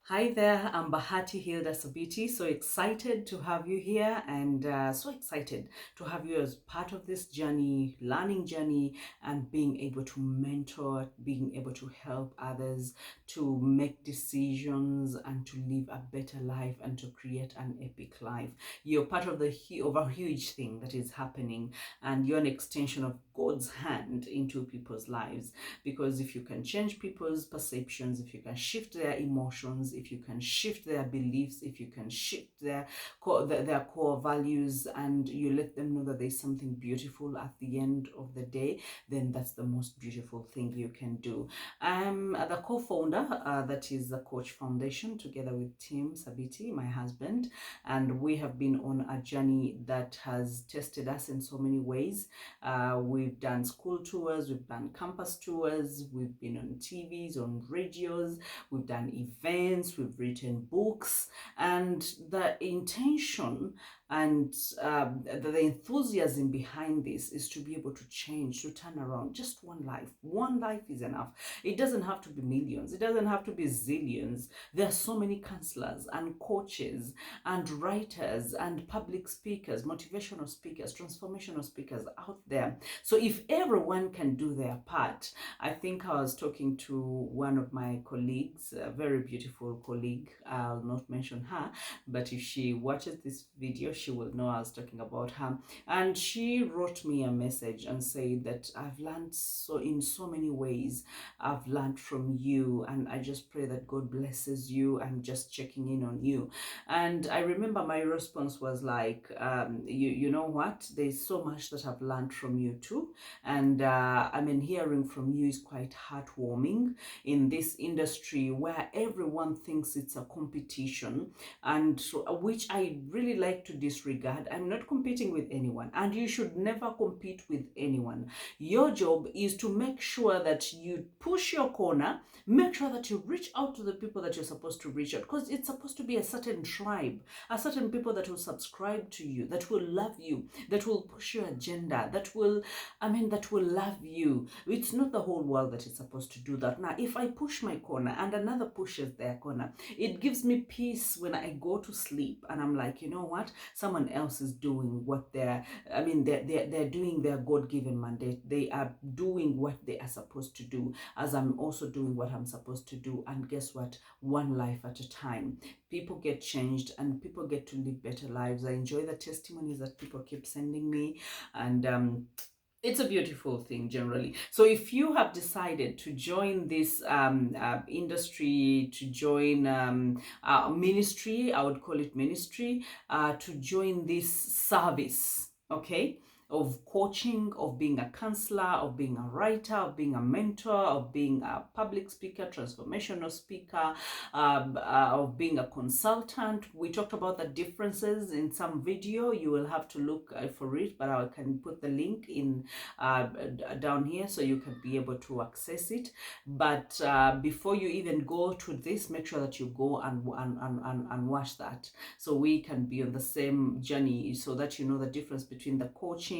Hi there, I'm Bahati Hilda Sabiti. So excited to have you here and so excited to have you as part of this journey, learning journey, and being able to mentor, being able to help others to make decisions and to live a better life and to create an epic life. You're part of of a huge thing that is happening, and you're an extension of God's hand into people's lives. Because if you can change people's perceptions, if you can shift their emotions, if you can shift their beliefs, if you can shift their core values, and you let them know that there's something beautiful at the end of the day, then that's the most beautiful thing you can do. I'm the co-founder, that is the Coach Foundation, together with Tim Sabiti, my husband, and we have been on a journey that has tested us in so many ways. We've done school tours, we've done campus tours, we've been on TVs, on radios, we've done events, we've written books, and the intention and the enthusiasm behind this is to be able to change, to turn around just one life. One life is enough. It doesn't have to be millions, it doesn't have to be zillions. There are so many counselors and coaches and writers and public speakers, motivational speakers, transformational speakers out there. So if everyone can do their part, I think I was talking to one of my colleagues, a very beautiful colleague. I'll not mention her, but if she watches this video, she will know I was talking about her. And she wrote me a message and said that I've learned so in so many ways. I've learned from you, and I just pray that God blesses you. I'm just checking in on you. And I remember my response was like, you know what? There's so much that I've learned from you too. And I mean, hearing from you is quite heartwarming in this industry where everyone thinks it's a competition, and which I really like to disregard. I'm not competing with anyone, and you should never compete with anyone. Your job is to make sure that you push your corner, make sure that you reach out to the people that you're supposed to reach out, because it's supposed to be a certain tribe, a certain people that will subscribe to you, that will love you, that will push your agenda, that will love you. It's not the whole world that is supposed to do that. Now, if I push my corner and another pushes their corner, it gives me peace when I go to sleep and I'm like, you know what? Someone else is doing what they're doing their God-given mandate. They are doing what they are supposed to do, as I'm also doing what I'm supposed to do. And guess what? One life at a time. People get changed and people get to live better lives. I enjoy the testimonies that people keep sending me, and it's a beautiful thing generally. So if you have decided to join this industry, to join ministry, I would call it ministry, to join this service, okay, of coaching, of being a counselor, of being a writer, of being a mentor, of being a public speaker, transformational speaker, of being a consultant. We talked about the differences in some video. You will have to look for it, but I can put the link in down here so you can be able to access it. But before you even go to this, make sure that you go and watch that, so we can be on the same journey, so that you know the difference between the coaching,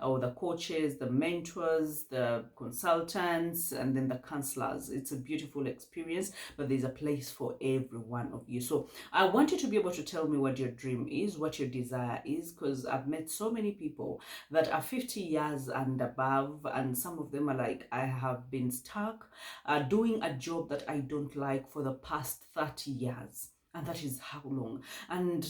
or the coaches, the mentors, the consultants, and then the counselors. It's a beautiful experience, but there's a place for every one of you. So I want you to be able to tell me what your dream is, what your desire is, because I've met so many people that are 50 years and above, and some of them are like, I have been stuck doing a job that I don't like for the past 30 years. And that is how long. And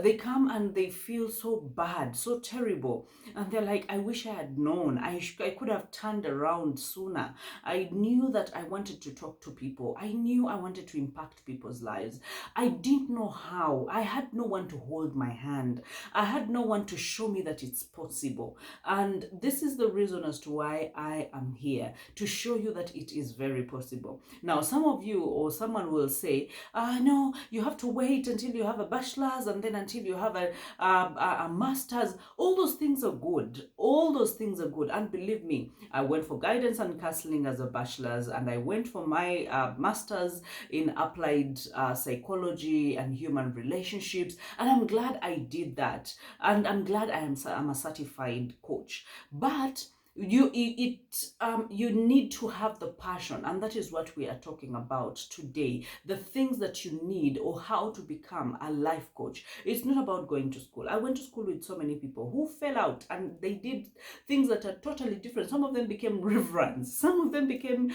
they come and they feel so bad, so terrible, and they're like, I wish I had known. I could have turned around sooner. I knew that I wanted to talk to people. I knew I wanted to impact people's lives. I didn't know how. I had no one to hold my hand. I had no one to show me that it's possible. And this is the reason as to why I am here, to show you that it is very possible. Now, some of you or someone will say, no, you have to wait until you have a bachelor's, and then until you have a master's. All those things are good. All those things are good. And believe me, I went for guidance and counseling as a bachelor's, and I went for my master's in applied psychology and human relationships. And I'm glad I did that. And I'm glad I'm a certified coach. But you need to have the passion, and that is what we are talking about today. The things that you need, or how to become a life coach. It's not about going to school. I went to school with so many people who fell out and they did things that are totally different. Some of them became reverends, some of them became,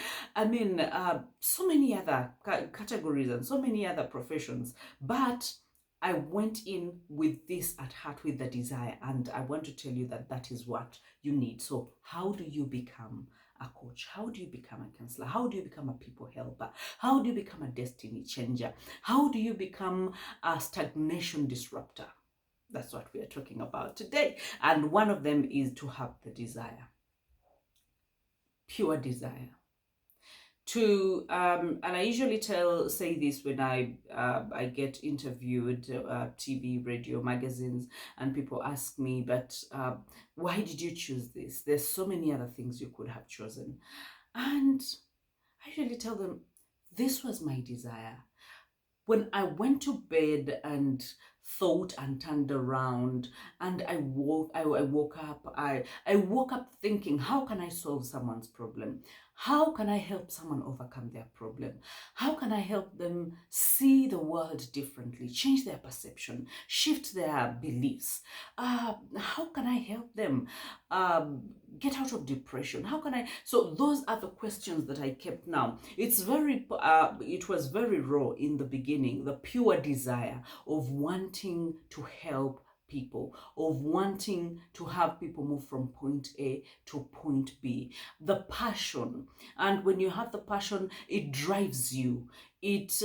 so many other categories and so many other professions, but I went in with this at heart, with the desire, and I want to tell you that that is what you need. So, how do you become a coach? How do you become a counselor? How do you become a people helper? How do you become a destiny changer? How do you become a stagnation disruptor? That's what we are talking about today. And one of them is to have the desire, pure desire. And I usually say this when I get interviewed, TV, radio, magazines, and people ask me, but why did you choose this? There's so many other things you could have chosen. And I usually tell them, this was my desire. When I went to bed and thought and turned around, and I woke up, I woke up thinking, how can I solve someone's problem? How can I help someone overcome their problem? How can I help them see the world differently, change their perception, shift their beliefs? How can I help them get out of depression? How can I? So those are the questions that I kept. Now it was very raw in the beginning, the pure desire of wanting to help people, of wanting to have people move from point A to point B, the passion. And when you have the passion, it drives you, it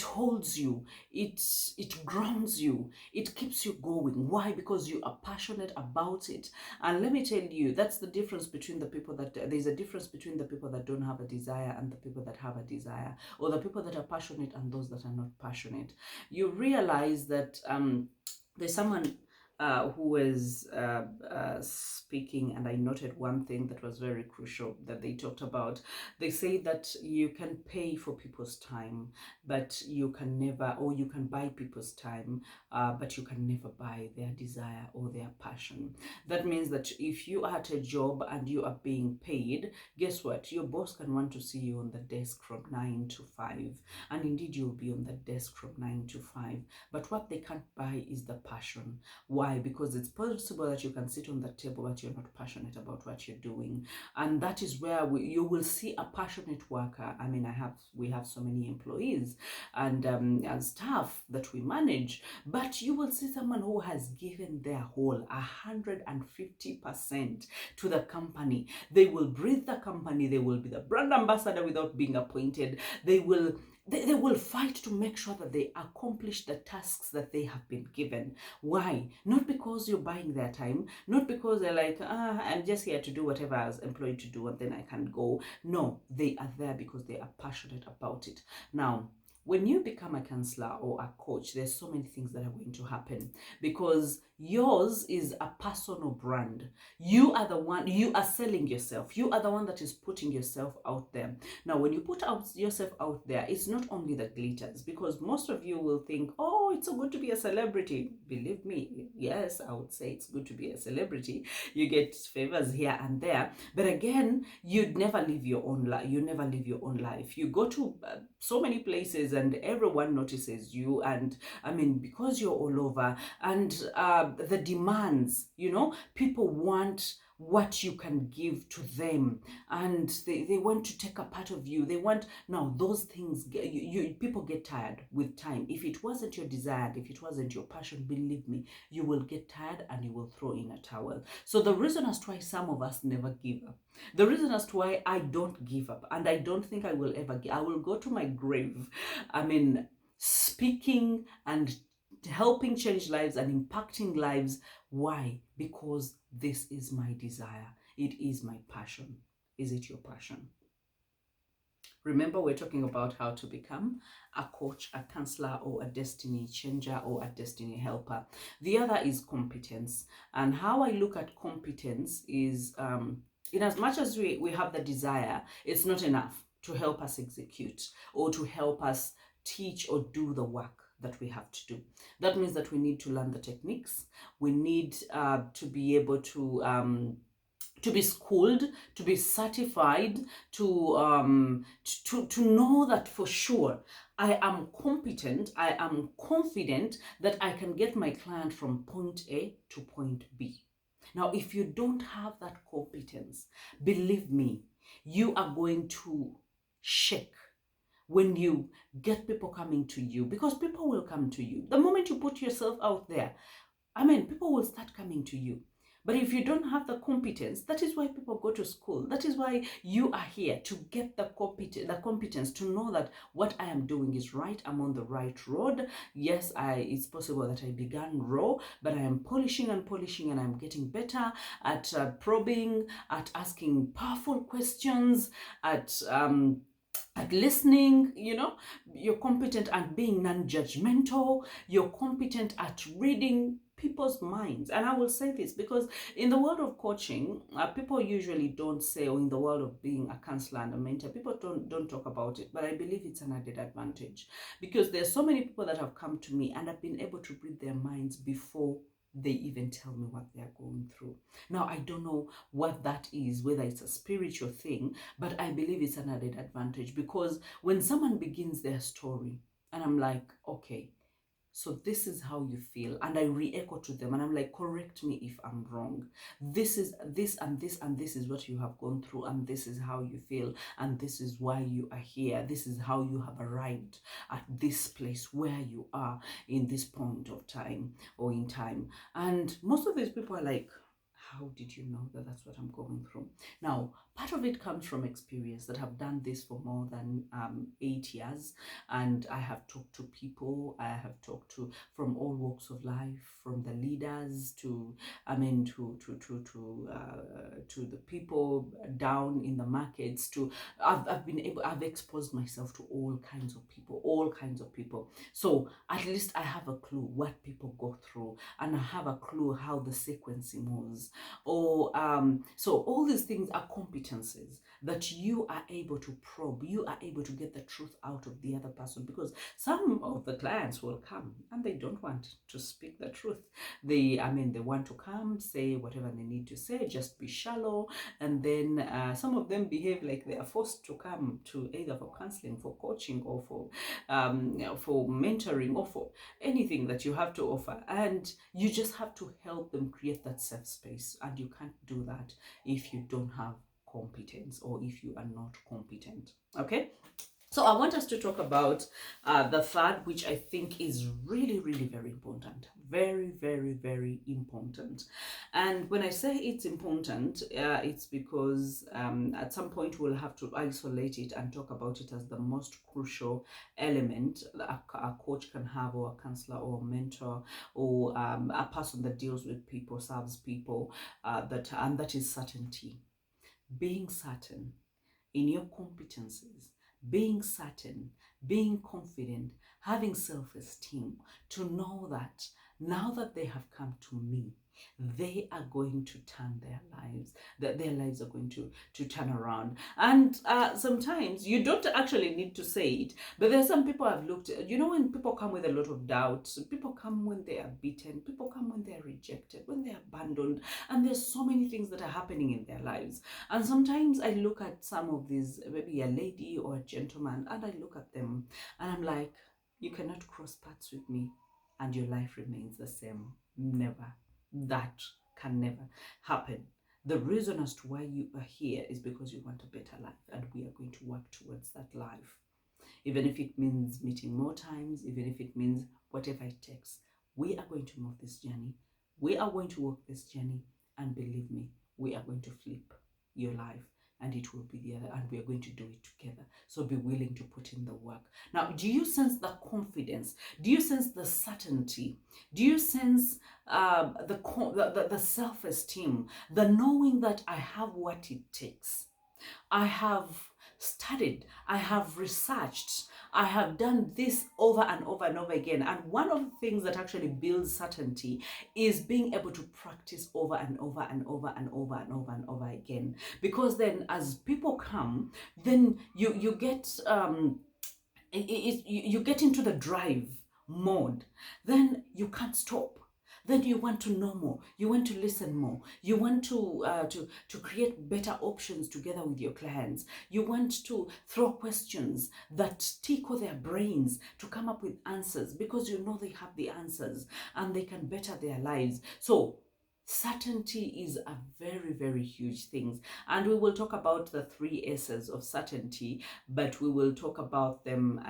holds you, it grounds you, it keeps you going. Why? Because you are passionate about it. And let me tell you, that's the difference between there's a difference between the people that don't have a desire and the people that have a desire, or the people that are passionate and those that are not passionate. You realize that there's someone who was speaking, and I noted one thing that was very crucial that they talked about. They say that you can pay for people's time, but you can never, or you can buy people's time, but you can never buy their desire or their passion. That means that if you are at a job and you are being paid, guess what? Your boss can want to see you on the desk from 9 to 5, and indeed you'll be on the desk from 9 to 5. But what they can't buy is the passion. Why? Because it's possible that you can sit on the table, but you're not passionate about what you're doing. And that is where you will see a passionate worker. I mean, we have so many employees and staff that we manage, but you will see someone who has given their whole 150% to the company. They will breathe the company. They will be the brand ambassador without being appointed. They will fight to make sure that they accomplish the tasks that they have been given. Why? Not because you're buying their time, not because they're like, I'm just here to do whatever I was employed to do and then I can go. No, they are there because they are passionate about it. Now, when you become a counselor or a coach, there's so many things that are going to happen, because yours is a personal brand. You are the one, you are selling yourself. You are the one that is putting yourself out there. Now, when you put yourself out there, it's not only the glitters, because most of you will think, oh, it's so good to be a celebrity. Believe me, yes, I would say it's good to be a celebrity. You get favors here and there. But again, you'd never live your own life. You never live your own life. You go to so many places and everyone notices you. And I mean, because you're all over, and the demands, people want what you can give to them, and they want to take a part of you. They want, now those things, people get tired with time. If it wasn't your desire, if it wasn't your passion, believe me, you will get tired and you will throw in a towel. So the reason as to why some of us never give up, the reason as to why I don't give up, and I don't think I will ever I will go to my grave, I mean, speaking and helping change lives and impacting lives. Why? Because this is my desire. It is my passion. Is it your passion? Remember, we're talking about how to become a coach, a counselor, or a destiny changer, or a destiny helper. The other is competence. And how I look at competence is, in as much as we have the desire, it's not enough to help us execute or to help us teach or do the work that we have to do. That means that we need to learn the techniques. We need to be able to to be schooled, to be certified, to know that for sure I am competent, I am confident that I can get my client from point A to point B. Now, if you don't have that competence, believe me, you are going to shake when you get people coming to you, because people will come to you. The moment you put yourself out there, people will start coming to you. But if you don't have the competence, that is why people go to school. That is why you are here, to get the competence, to know that what I am doing is right. I'm on the right road. Yes, it's possible that I began raw, but I am polishing and polishing, and I'm getting better at probing, at asking powerful questions, at listening. You're competent at being non-judgmental. You're competent at reading people's minds. And I will say this because in the world of coaching, people usually don't say, or in the world of being a counselor and a mentor, people don't talk about it, but I believe it's an added advantage, because there's so many people that have come to me and have been able to read their minds before they even tell me what they're going through. Now, I don't know what that is, whether it's a spiritual thing, but I believe it's an added advantage, because when someone begins their story and I'm like, okay, so this is how you feel, and I re-echo to them and I'm like, correct me if I'm wrong. This is this and this and this is what you have gone through, and this is how you feel, and this is why you are here. This is how you have arrived at this place where you are in this point of time or in time. And most of these people are like, how did you know that that's what I'm going through? Now, part of it comes from experience, that I've done this for more than 8 years, and I have talked to people. I have talked to from all walks of life, from the leaders to to the people down in the markets. I've exposed myself to all kinds of people. So at least I have a clue what people go through, and I have a clue how the sequencing moves. So all these things are competencies that you are able to probe. You are able to get the truth out of the other person, because some of the clients will come and they don't want to speak the truth. They want to come, say whatever they need to say, just be shallow, and then some of them behave like they are forced to come to either for counseling, for coaching, or for mentoring, or for anything that you have to offer, and you just have to help them create that safe space. And you can't do that if you don't have competence, or if you are not competent. Okay, so I want us to talk about the third, which I think is really, really very important. Very, very, very important. And when I say it's important, it's because at some point we'll have to isolate it and talk about it as the most crucial element a coach can have, or a counselor, or a mentor, or a person that deals with people, serves people, and that is certainty. Being certain in your competencies, being certain, being confident, having self-esteem, to know that now that they have come to me, they are going to turn their lives, that their lives are going to turn around. And sometimes you don't actually need to say it, but there's some people I've looked at, when people come with a lot of doubts, people come when they are beaten, people come when they're rejected, when they're abandoned, and there's so many things that are happening in their lives. And sometimes I look at some of these, maybe a lady or a gentleman, and I look at them and I'm like, you cannot cross paths with me and your life remains the same. Never. That can never happen. The reason as to why you are here is because you want a better life, and we are going to work towards that life. Even if it means meeting more times, even if it means whatever it takes, we are going to move this journey. We are going to walk this journey, and believe me, we are going to flip your life, and it will be the other, and we are going to do it together. So be willing to put in the work. Now, do you sense the confidence? Do you sense the certainty? Do you sense the self-esteem, the knowing that I have what it takes? I have studied, I have researched, I have done this over and over and over again. And one of the things that actually builds certainty is being able to practice over and over and over and over and over and over again. Because then as people come, then you get you get into the drive mode. Then you can't stop. then you want to know more, you want to listen more, you want to create better options together with your clients, you want to throw questions that tickle their brains to come up with answers, because you know they have the answers and they can better their lives. So certainty is a very, very huge thing. And we will talk about the 3 S's of certainty, but we will talk about them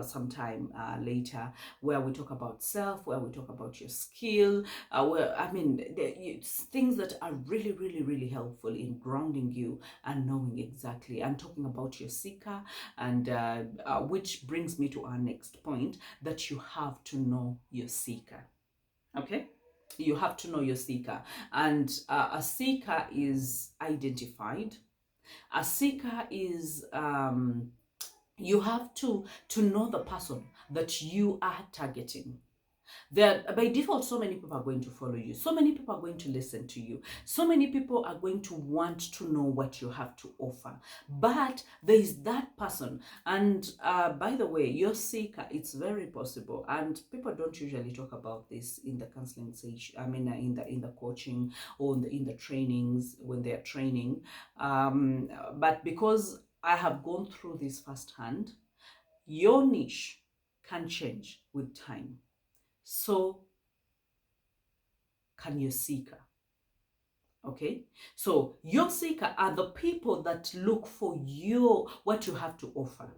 sometime later, where we talk about self, where we talk about your skill, it's things that are really, really, really helpful in grounding you and knowing exactly, and talking about your seeker, and which brings me to our next point, that you have to know your seeker. Okay? You have to know your seeker. And a seeker is identified. A seeker is, you have to know the person that you are targeting. By default, so many people are going to follow you. So many people are going to listen to you. So many people are going to want to know what you have to offer. But there is that person. And by the way, your seeker, it's very possible. And people don't usually talk about this in the counseling session. I mean, in the coaching or in the trainings when they are training. But because I have gone through this firsthand, your niche can change with time. So can your seeker. Okay, so your seeker are the people that look for what you have to offer.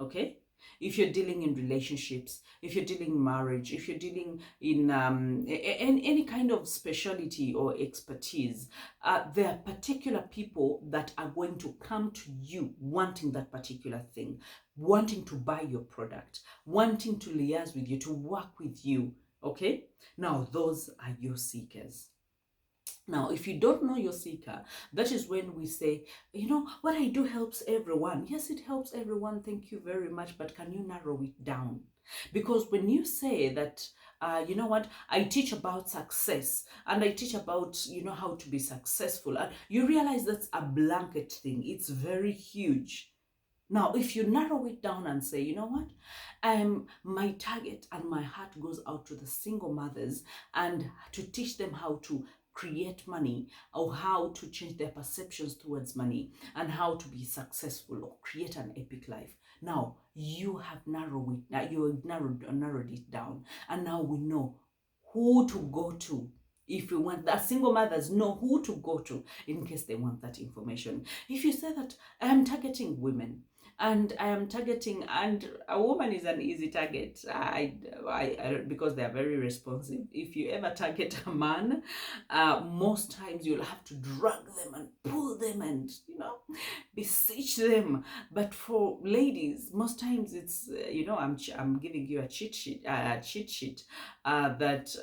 Okay, if you're dealing in relationships, if you're dealing in marriage, if you're dealing in any kind of specialty or expertise, there are particular people that are going to come to you wanting that particular thing, wanting to buy your product, wanting to liaise with you, to work with you. Okay, now those are your seekers. Now, if you don't know your seeker, that is when we say, what I do helps everyone. Yes, it helps everyone. Thank you very much. But can you narrow it down? Because when you say that, I teach about success and I teach about, how to be successful, and you realize that's a blanket thing. It's very huge. Now, if you narrow it down and say, my target and my heart goes out to the single mothers, and to teach them how to create money, or how to change their perceptions towards money, and how to be successful or create an epic life. Now you have narrowed it down, and now we know who to go to. If you want that, single mothers know who to go to in case they want that information. If you say that I am targeting women, and I am targeting, and a woman is an easy target, because they are very responsive. If you ever target a man, most times you'll have to drag them and pull them and beseech them. But for ladies, most times it's I'm giving you a cheat sheet that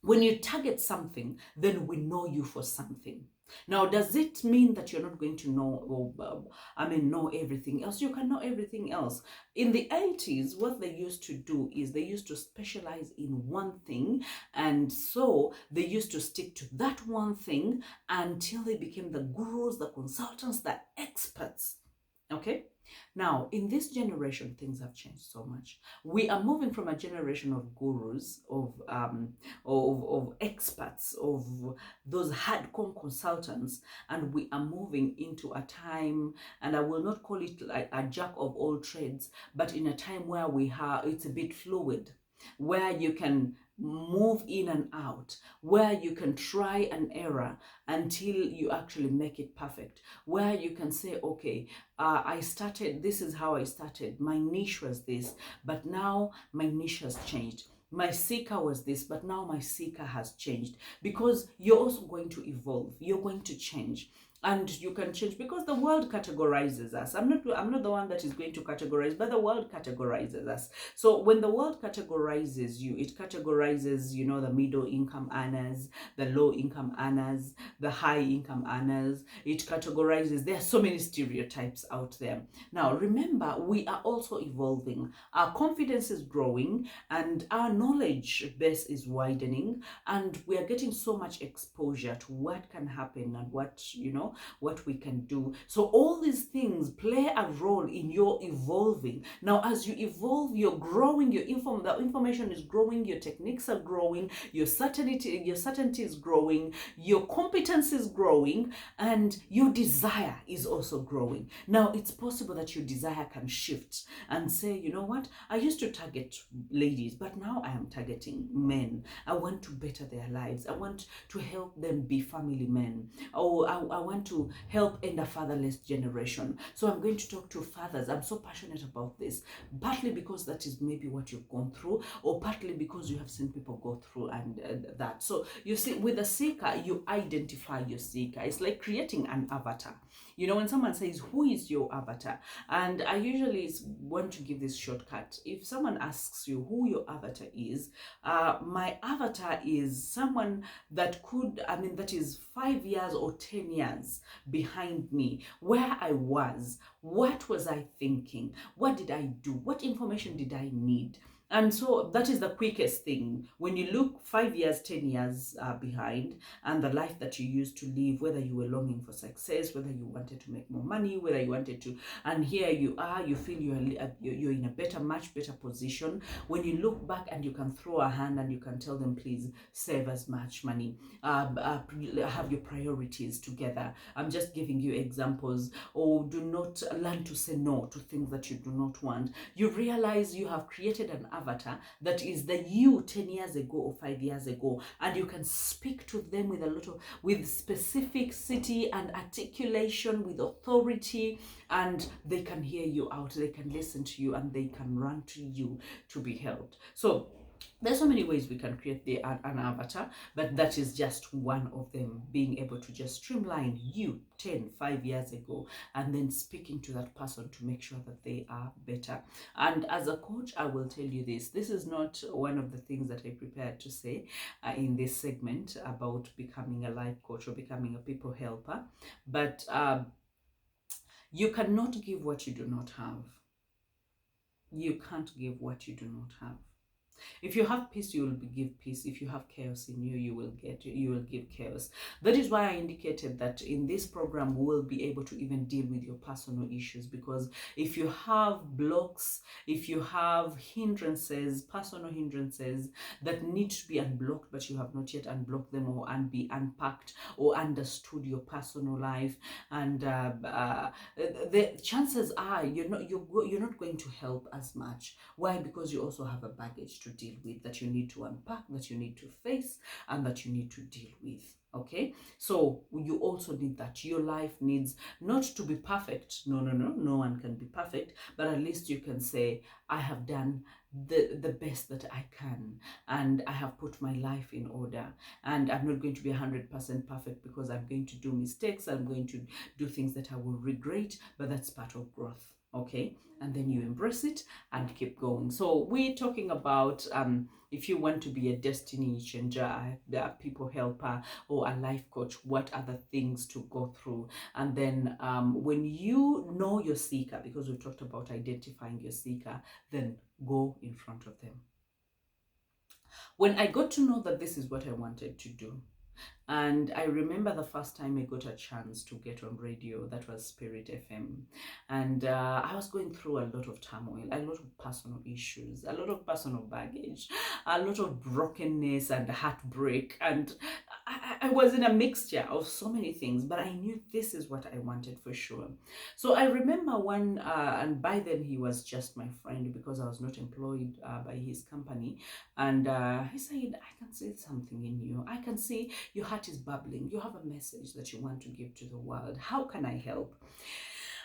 when you target something, then we know you for something. Now, does it mean that you're not going to know, know everything else? You can know everything else. In the 80s, what they used to do is they used to specialize in one thing. And so they used to stick to that one thing until they became the gurus, the consultants, the experts. Okay? Now, in this generation, things have changed so much. We are moving from a generation of gurus, of experts, of those hardcore consultants, and we are moving into a time, and I will not call it like a jack of all trades, but in a time where it's a bit fluid, where you can move in and out, where you can try an error until you actually make it perfect, where you can say, okay, this is how I started, my niche was this, but now my niche has changed. My seeker was this, but now my seeker has changed, because you're also going to evolve, you're going to change. And you can change because the world categorizes us. I'm not the one that is going to categorize, but the world categorizes us. So when the world categorizes you, it categorizes, the middle income earners, the low income earners, the high income earners. It categorizes. There are so many stereotypes out there. Now, remember, we are also evolving. Our confidence is growing and our knowledge base is widening, and we are getting so much exposure to what can happen and what, what we can do. So all these things play a role in your evolving. Now, as you evolve, you're growing, the information is growing, your techniques are growing, your certainty is growing, your competence is growing, and your desire is also growing. Now, it's possible that your desire can shift and say, you know what, I used to target ladies, but now I am targeting men. I want to better their lives. I want to help them be family men. Or I want to help end a fatherless generation. So I'm going to talk to fathers. I'm so passionate about this, partly because that is maybe what you've gone through, or partly because you have seen people go through and that. So you see, with a seeker, you identify your seeker. It's like creating an avatar. You know, when someone says, who is your avatar? And I usually want to give this shortcut. If someone asks you who your avatar is, my avatar is someone that that is 5 years or 10 years behind me, where I was, what was I thinking, what did I do, what information did I need. And so that is the quickest thing. When you look 5 years, 10 years behind, and the life that you used to live, whether you were longing for success, whether you wanted to make more money, whether you wanted to, and here you are, you feel you're in a much better position. When you look back and you can throw a hand and you can tell them, please save as much money, have your priorities together. I'm just giving you examples. Or do not learn to say no to things that you do not want. You realize you have created an avatar that is the you 10 years ago or 5 years ago, and you can speak to them with specificity and articulation, with authority, and they can hear you out, they can listen to you, and they can run to you to be helped. So there's so many ways we can create an avatar, but that is just one of them, being able to just streamline you 5 years ago, and then speaking to that person to make sure that they are better. And as a coach, I will tell you this is not one of the things that I prepared to say in this segment about becoming a life coach or becoming a people helper, but you cannot give what you do not have. You can't give what you do not have. If you have peace, you will give peace. If you have chaos in you, you will give chaos. That is why I indicated that in this program, we will be able to even deal with your personal issues, because if you have blocks, if you have hindrances, personal hindrances that need to be unblocked, but you have not yet unblocked them or be unpacked or understood your personal life, and the chances are you're not going to help as much. Why? Because you also have a baggage to deal with, that you need to unpack, that you need to face, and that you need to deal with. Okay, so you also need that. Your life needs not to be perfect. No one can be perfect, but at least you can say, I have done the best that I can, and I have put my life in order, and I'm not going to be 100% perfect, because I'm going to do mistakes, I'm going to do things that I will regret, but that's part of growth. Okay, and then you embrace it and keep going. So we're talking about if you want to be a destiny changer, a people helper, or a life coach, what are the things to go through? And then when you know your seeker, because we've talked about identifying your seeker, then go in front of them. When I got to know that this is what I wanted to do, and I remember the first time I got a chance to get on radio, that was Spirit FM. And I was going through a lot of turmoil, a lot of personal issues, a lot of personal baggage, a lot of brokenness and heartbreak. And I was in a mixture of so many things, but I knew this is what I wanted for sure. So I remember one, and by then he was just my friend, because I was not employed by his company. And he said, I can see something in you. I can see your heart is bubbling. You have a message that you want to give to the world. How can I help?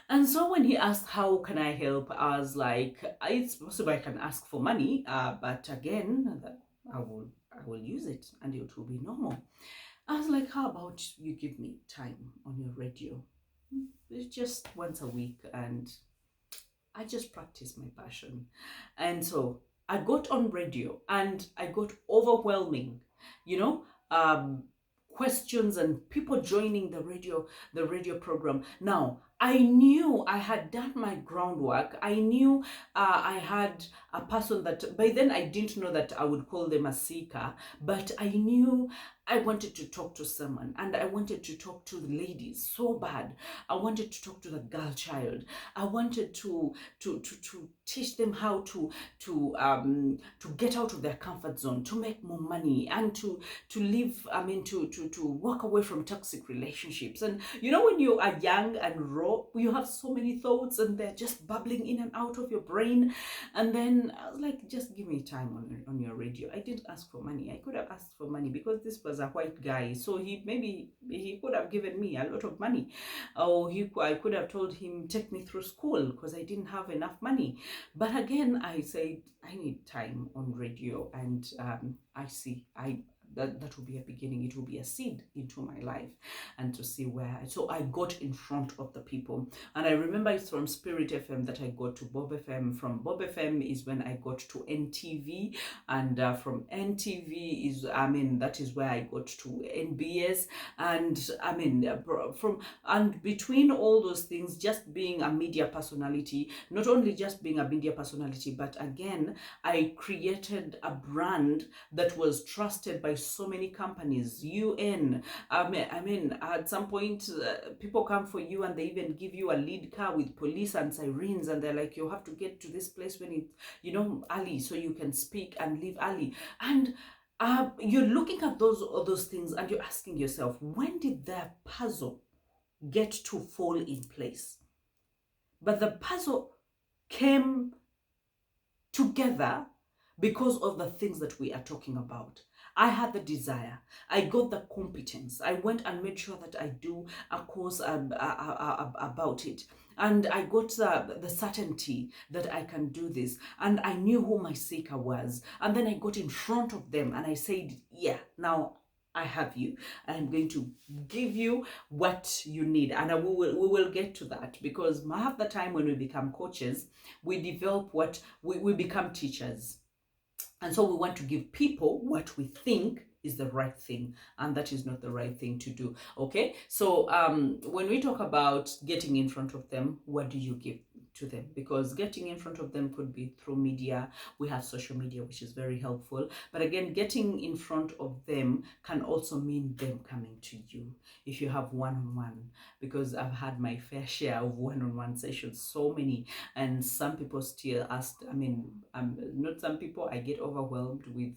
And so when he asked, how can I help? I was like, it's possible I can ask for money, but again, I will use it and it will be normal. I was like, how about you give me time on your radio? It's just once a week, and I just practice my passion. And so I got on radio, and I got overwhelming, questions and people joining the radio program. Now, I knew I had done my groundwork. I knew I had a person that by then I didn't know that I would call them a seeker, but I knew I wanted to talk to someone, and I wanted to talk to the ladies so bad. I wanted to talk to the girl child. I wanted to teach them how to get out of their comfort zone, to make more money, and to live. I mean, to walk away from toxic relationships. And you know, when you are young and raw, you have so many thoughts, and they're just bubbling in and out of your brain. And then I was like, just give me time on your radio. I didn't ask for money. I could have asked for money because this was a white guy. So he could have given me a lot of money. Or I could have told him, take me through school, because I didn't have enough money. But again, I said, I need time on radio. And that will be a beginning. It will be a seed into my life, and to see where. So I got in front of the people, and I remember it's from Spirit FM that I got to Bob FM. From Bob FM is when I got to NTV, and from NTV that is where I got to NBS, and and between all those things, just being a media personality, not only just being a media personality, but again, I created a brand that was trusted by so many companies. UN, at some point, people come for you, and they even give you a lead car with police and sirens, and they're like, you have to get to this place when it's early, so you can speak and leave early. And you're looking at those things, and you're asking yourself, when did their puzzle get to fall in place? But the puzzle came together because of the things that we are talking about. I had the desire. I got the competence. I went and made sure that I do a course about it. And I got the certainty that I can do this. And I knew who my seeker was. And then I got in front of them and I said, yeah, now I have you. I'm going to give you what you need. And we will get to that, because half the time when we become coaches, we develop we become teachers. And so we want to give people what we think is the right thing, and that is not the right thing to do. Okay, so when we talk about getting in front of them, what do you give to them? Because getting in front of them could be through media. We have social media, which is very helpful. But again, getting in front of them can also mean them coming to you if you have one-on-one, because I've had my fair share of one-on-one sessions, so many, and some people still ask. Not some people, I get overwhelmed with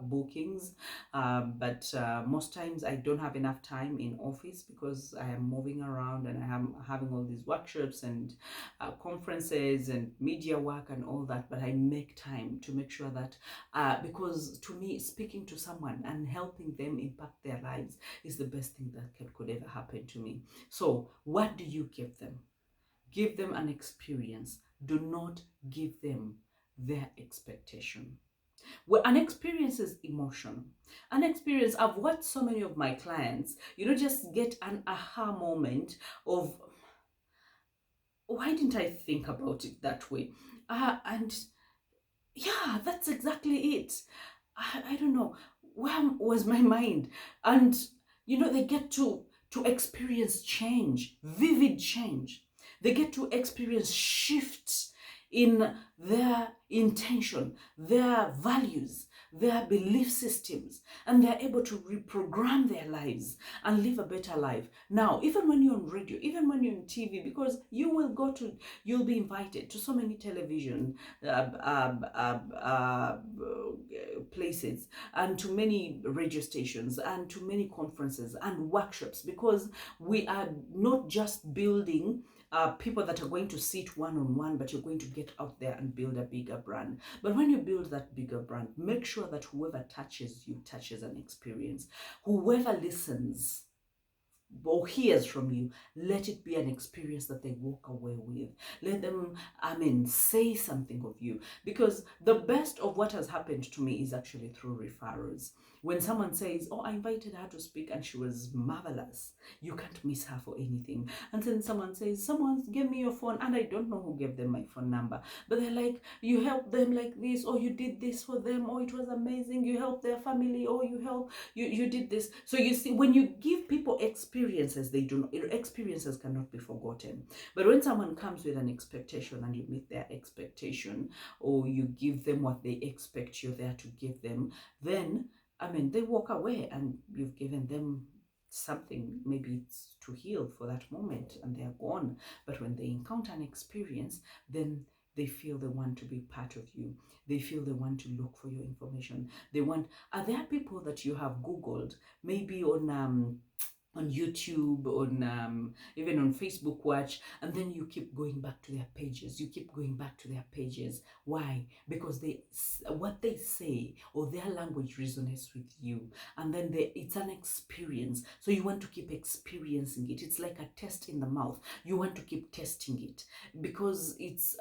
bookings, but most times I don't have enough time in office, because I am moving around and I am having all these workshops and conferences and media work and all that. But I make time to make sure that because to me, speaking to someone and helping them impact their lives is the best thing that could ever happen to me. So what do you give them? Give them an experience. Do not give them their expectation. Well, an experience is emotion. An experience, I've watched so many of my clients, just get an aha moment of, why didn't I think about it that way? And yeah, that's exactly it. I don't know, where was my mind? And they get to experience change, vivid change. They get to experience shifts in their intention, their values, their belief systems, and they're able to reprogram their lives and live a better life. Now, even when you're on radio, even when you're on TV, because you'll be invited to so many television places, and to many radio stations, and to many conferences and workshops, because we are not just building people that are going to sit one-on-one, but you're going to get out there and build a bigger brand. But when you build that bigger brand, make sure that whoever touches you touches an experience. Whoever listens or hears from you, let it be an experience that they walk away with. Let them, say something of you. Because the best of what has happened to me is actually through referrals. When someone says, oh, I invited her to speak and she was marvelous, you can't miss her for anything. And then someone says, someone gave me your phone, and I don't know who gave them my phone number, but they're like, you helped them like this, or you did this for them, or it was amazing, you helped their family, or you did this. So you see, when you give people experiences, experiences cannot be forgotten. But when someone comes with an expectation and you meet their expectation, or you give them what they expect you're there to give them, then I mean, they walk away and you've given them something, maybe it's to heal for that moment, and they're gone. But when they encounter an experience, then they feel they want to be part of you. They feel they want to look for your information. They want, are there people that you have Googled, maybe on YouTube, on even on Facebook Watch, and then you keep going back to their pages. You keep going back to their pages. Why? Because what they say or their language resonates with you, and then it's an experience. So you want to keep experiencing it. It's like a test in the mouth. You want to keep testing it because it's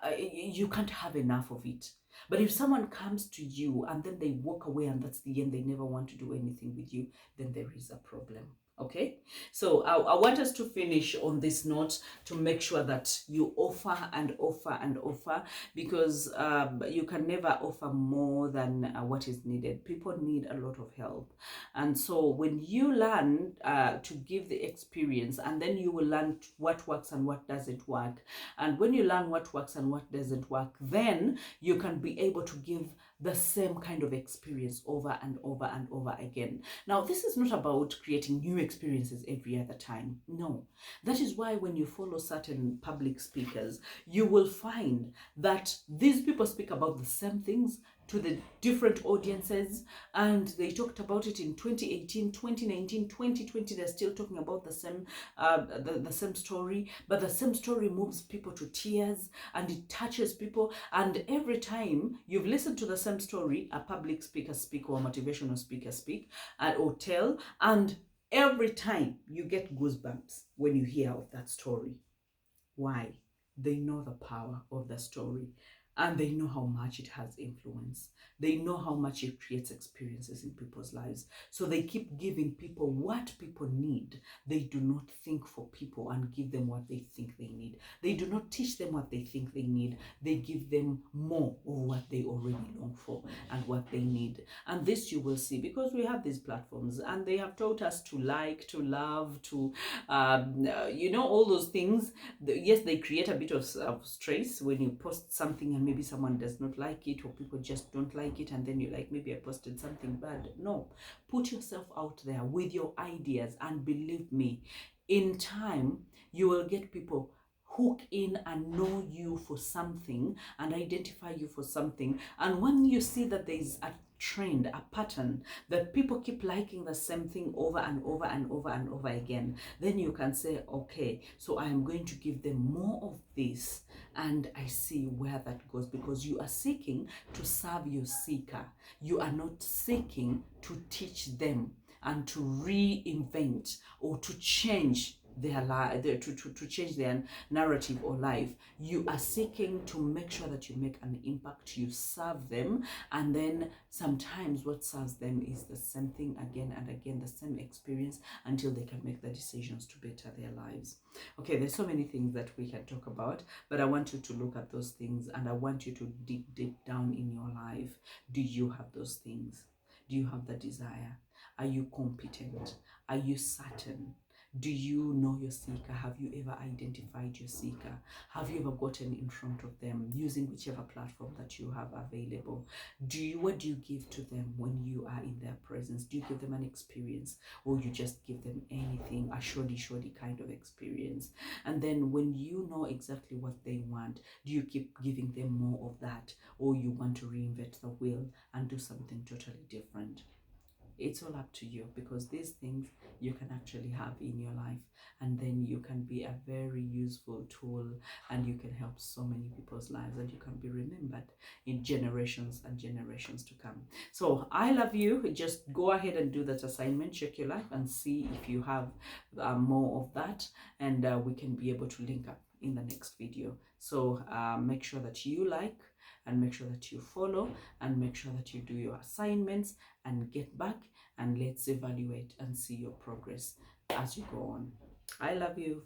you can't have enough of it. But if someone comes to you and then they walk away and that's the end, they never want to do anything with you, then there is a problem. Okay, so I want us to finish on this note to make sure that you offer and offer and offer, because you can never offer more than what is needed. People need a lot of help. And so when you learn to give the experience, and then you will learn what works and what doesn't work. And when you learn what works and what doesn't work, then you can be able to give the same kind of experience over and over and over again. Now, this is not about creating new experiences every other time. No. That is why when you follow certain public speakers, you will find that these people speak about the same things to the different audiences, and they talked about it in 2018, 2019, 2020. They're still talking about the same the same story, but the same story moves people to tears and it touches people. And every time you've listened to the same story, a public speaker speak or a motivational speaker speak or tell, and every time you get goosebumps when you hear of that story. Why? They know the power of the story, and they know how much it has influence. They know how much it creates experiences in people's lives. So they keep giving people what people need. They do not think for people and give them what they think they need. They do not teach them what they think they need. They give them more of what they already long for and what they need. And this you will see, because we have these platforms and they have taught us to like, to love, to, all those things. Yes, they create a bit of stress when you post something and maybe someone does not like it, or people just don't like it, and then you're like, maybe I posted something bad. No, put yourself out there with your ideas, and believe me, in time you will get people hook in and know you for something and identify you for something. And when you see that there is a trend, a pattern, that people keep liking the same thing over and over and over and over again, then you can say, okay, so I am going to give them more of this, and I see where that goes, because you are seeking to serve your seeker. You are not seeking to teach them and to reinvent or to change their life, to change their narrative or life. You are seeking to make sure that you make an impact, you serve them, and then sometimes what serves them is the same thing again and again, the same experience, until they can make the decisions to better their lives. Okay, there's so many things that we can talk about, but I want you to look at those things, and I want you to dig deep down in your life. Do you have those things? Do you have the desire? Are you competent? Are you certain? Do you know your seeker? Have you ever identified your seeker? Have you ever gotten in front of them using whichever platform that you have available? What do you give to them when you are in their presence? Do you give them an experience, or you just give them anything, a shoddy kind of experience? And then when you know exactly what they want, do you keep giving them more of that, or you want to reinvent the wheel and do something totally different? It's all up to you, because these things you can actually have in your life, and then you can be a very useful tool, and you can help so many people's lives, and you can be remembered in generations and generations to come. So I love you. Just go ahead and do that assignment, check your life and see if you have more of that, and we can be able to link up in the next video. So make sure that you like, and make sure that you follow, and make sure that you do your assignments and get back, and let's evaluate and see your progress as you go on. I love you.